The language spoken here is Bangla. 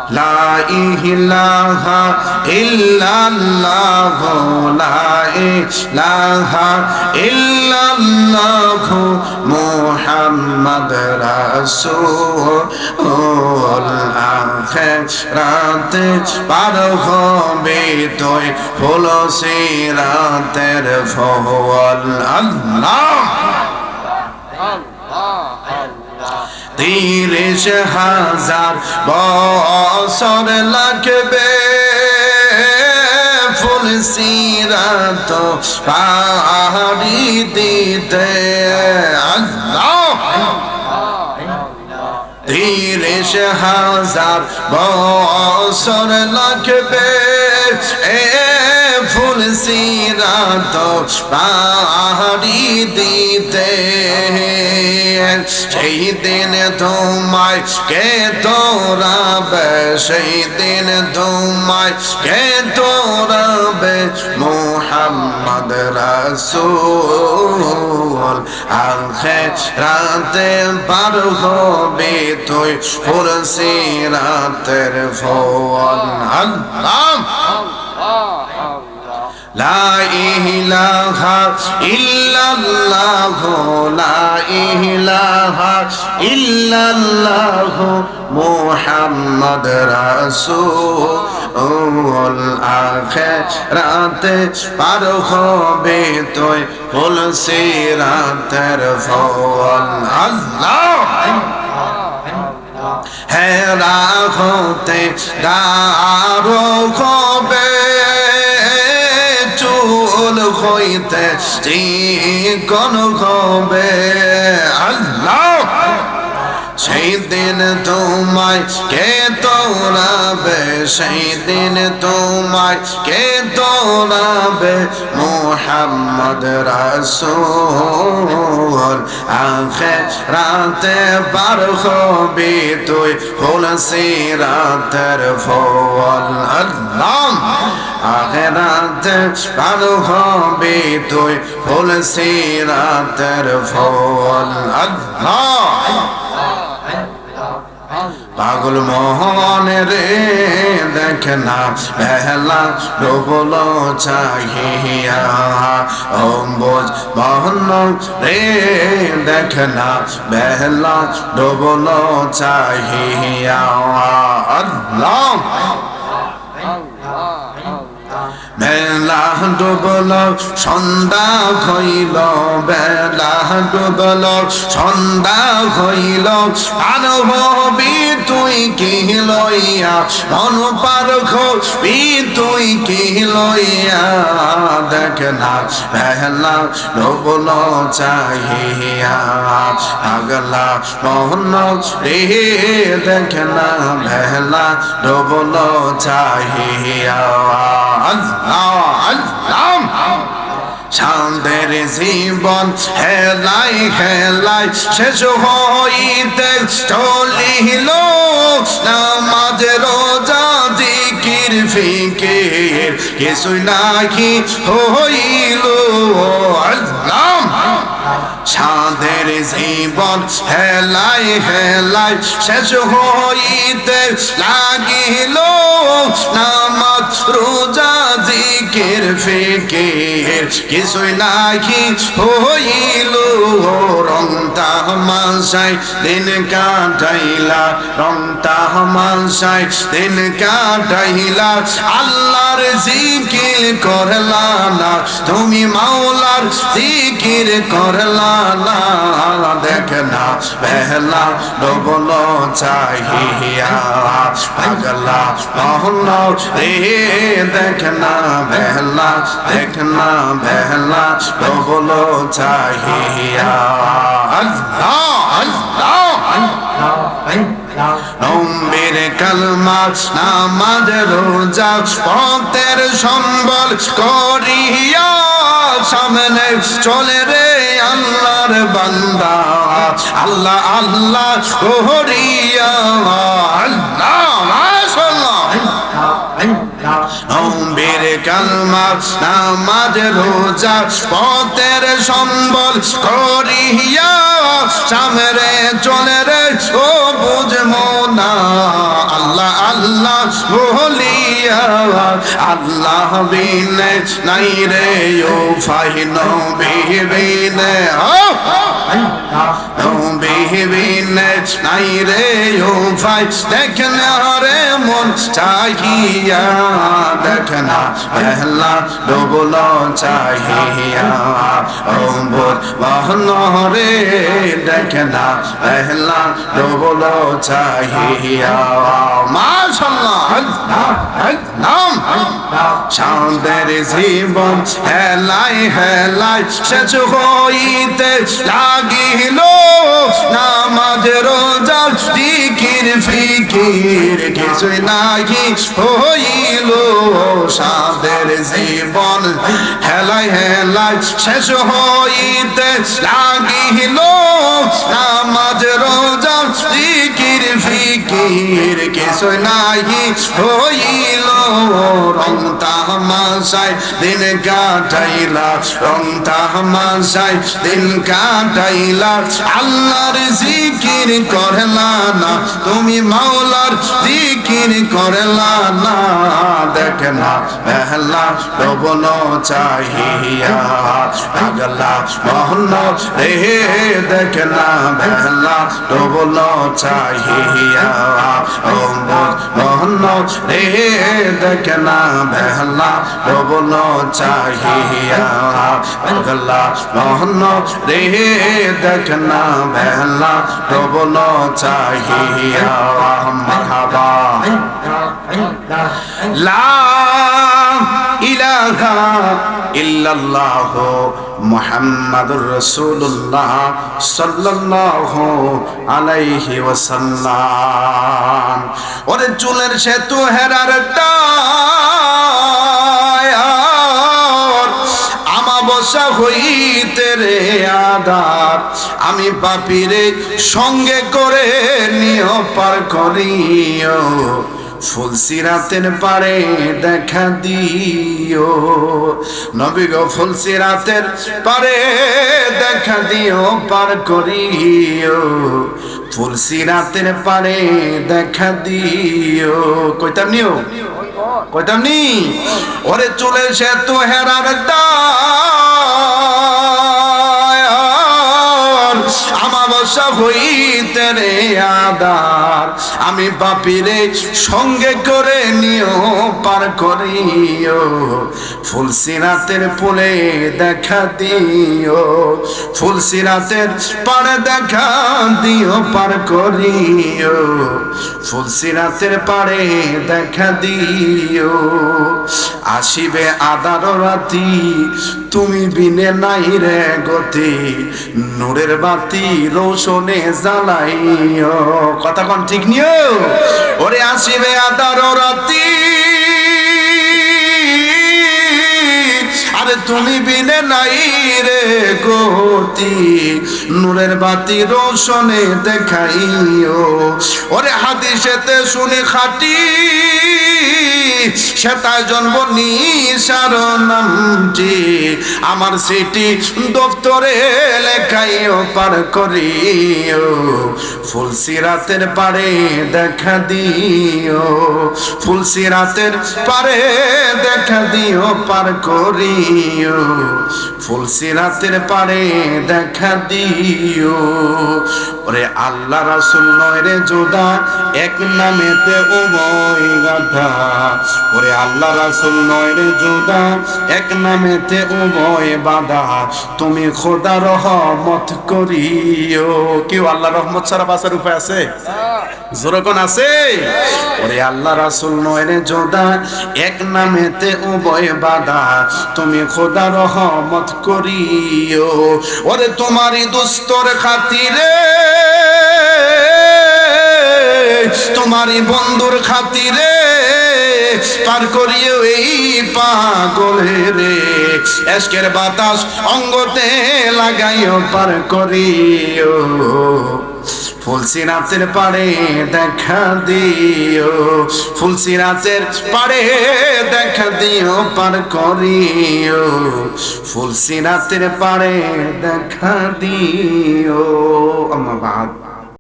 লা ইলাহা ইল্লাল্লাহ লা ইলাহা ইল্লাল্লাহ মুহাম্মদ রাসূল আখিরাতে পার হবে তুই ফুল সিরাতের ফল আল্লাহ ৩০,০০০ বছর লাগবে ফুল সিরাত পাড়ি দিতে আল্লাহ ৩০,০০০ বছর লাগবে ফুল সিরাত পাড়ি দিতে সেই দিন তোমায় কে তোরাবে সেই দিন তোমায় কে তোরাবে মুহাম্মদ রাসূল আখিরাতে পার হবে তুই ফুল সিরাতের ফল আল্লাহ লা ইলাহা ইল্লাল্লাহ লা ইলাহা ইল্লাল্লাহ মুহাম্মদ রাসূল আখিরাতে পার হবে তুই ফুল সিরাতের ফল আল্লাহ হেরা হতে দারো হবে চুল হইতে চিকন হবে আল্লাহ সেই দিন তোমায় কে তোরাবে সেই দিন তোমায় কে তোরাবে মুহাম্মদ রাসূল আখিরাতে পার হবে তুই ফুল সিরাতের ফল আল্লাহ আখিরাতে পার হবে তুই ফুল সিরাতের ফল আল্লাহ পাগল মোহন রে দেখ না বেলা ডুবল চাহিয়া অম্বুজ মোহন রে দেখ না বেলা ডুবল চাহিয়া আল্লাহ বেলা ডুবল সন্ধ্যা হইল বেলা ডুবল সন্ধ্যা হইল আর হবি তুই কি লইয়া মন পার হবি তুই কি লইয়া দেখ না বেলা ডুবল চাহিয়া আগলা মোহন রে দেখ না বেলা ডুবল চাহিয়া শান্তের জীবন হেলাই হেলাই শেষ হইতে চলিল নামাজ রোজা জিকির ফিকির কিছুই নাকি হইল আল্লাহ শান্তের জীবন হেলাই হেলাই শেষ হইতে লাগিল নামাজ রোজা জিকির ফিকির কিছুই নাকি হইল রং তামাশায় দিন কাটাইলা রং তামাশায় দিন কাটাইলা আল্লাহর জিকির করলা না তুমি মাওলার জিকির করলা না দেখ না বেলা ডুবল চাহিয়া পাগলা মোহন রে দেখ না বেলা দেখ না বেলা ডুবল চাহিয়া আল্লাহ আল্লাহ নম্বর কালমা নামাজ রোজা পথের সম্বল করিয়া সামনে চলে রে আল্লাহর বান্দা আল্লাহ আল্লাহ করিয়া আল্লাহ মাশাআল্লাহ নম্বর মেরে কালমা নামাজ রোজা পথের সম্বল করিয়া সামনে চলে রে ও বুঝমো না আল্লাহ আল্লাহ বলিয়া আল্লাহ বিনে নাই রে ও ফাইনো বিবিনে বিবিনে নাই রে ও ফাই দেখনা রে মন চাহিয়া দেখনা পহলা ডোবলো চাহিয়া ও বোর বহন রে দেখনা পহলা ডোবলো চাহিয়া মাশাআল্লাহ নাম চাঁদের জীবন হেলাই হেলাই শেষ হইতে লাগিল নামাজ রোজা জিকির ফিকির কিছুই নাহি হইল চাঁদের জীবন হেলাই হেলাই শেষ হইতে লাগিল নামাজ রোজা জিকির ফিকির কিছুই নাহি হইল রং তামাশায় দিন কাটাইলা রং তামাশায় দিন কাটাইলা আল্লাহর জিকির করলা না তুমি মাওলার জিকির করলা না দেখনা পহলা ডোবল চাহিয়া পাগলা মোহন রে দেখনা পহলা ডোবল চাহিয়া ও মোহন রে দেখনা পহলা ডোবল চাহিয়া পাগলা মোহন রে দেখনা পহলা ডোবল চাহিয়া মারহাবা লা ইলাহা ইল্লাল্লাহ মুহাম্মাদুর রাসূলুল্লাহ সাল্লাল্লাহু আলাইহি ওয়াসাল্লাম ওরে চুলের সেতু হেরার টায়ার আমাবস্যা হইতে রে আদার আমি পাপীরে সঙ্গে করে নিও পার করিও ফুলসিরাতের পারে দেখা দিও নবী গো ফুলসিরাতের পারে দেখা দিও পার করিও ফুলসিরাতের পারে দেখা দিও কইতাম নিও কইতাম নি ওরে চলে সেতু হেরার আমাবস্যা হইতে রে আদার আমি পাপীরে সঙ্গে করে নিও পার করিও ফুলসিরাতের পুলে দেখা দিও ফুলসিরাতের পারে দেখা দিও পার করিও ফুলসিরাতের পারে দেখা দিও আসিবে আদার রাতি তুমি বিনে নাই রে গতি নূরের বাতি রোশনে জ্বালাইও কথা কোন ঠিক নিও ওরে আসিবে আদার রাতি আরে তুমি বিনে নাই রে গতি নূরের বাতি রোশনে দেখাইও ওরে হাদিসেতে শুনি খাটি সেটাই জন্ম নিসার নামটি আমার সিটি দপ্তরে লেখাইও পার করিও ফুলসিরাতের পারে দেখা দিও ফুলসিরাতের পারে দেখা দিও পার করিও ফুলসিরাতের পারে দেখা দিও ওরে আল্লাহ রাসূল নয় রে জোদা এক নামেতে উভয় গাধা ওরে আল্লাহ রাসূল নয় রে জোদা এক নামেতে উভয় বাধা তুমি খোদার রহমত করিও কেউ আল্লাহ রহমত ছাড়া বাঁচার উপায় আছে জোরে কোন আছে ওরে আল্লাহ রাসূল নয় রে জোদা এক নামেতে উভয় বাধা তুমি খোদার রহমত করিও ওরে তোমারই দুস্তর খাতিরে তোমারই বন্ধুর খাতিরে পার করিও এই পাগলের এশকের বাতাস অঙ্গতে লাগাইও পার করিও ফুলসিরাতের পাড়ে দেখা দিও, ফুলসিরাতের পাড়ে দেখা দিও, পার করিও, ফুলসিরাতের পাড়ে দেখা দিও। আম্মা বাদ।